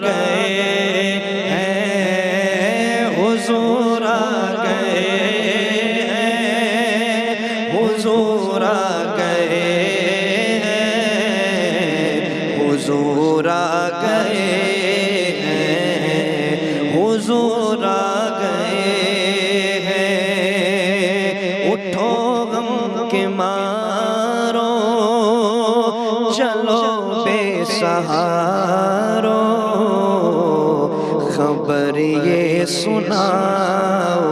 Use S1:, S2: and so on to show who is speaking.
S1: گئے ہیں، حضور آ گئے ہیں، حضور آ گئے ہیں، حضور آ گئے ہیں، حضور آ گئے ہیں۔ اٹھو غم کے مارو، چلو بے سہارو، خبر یہ سناؤ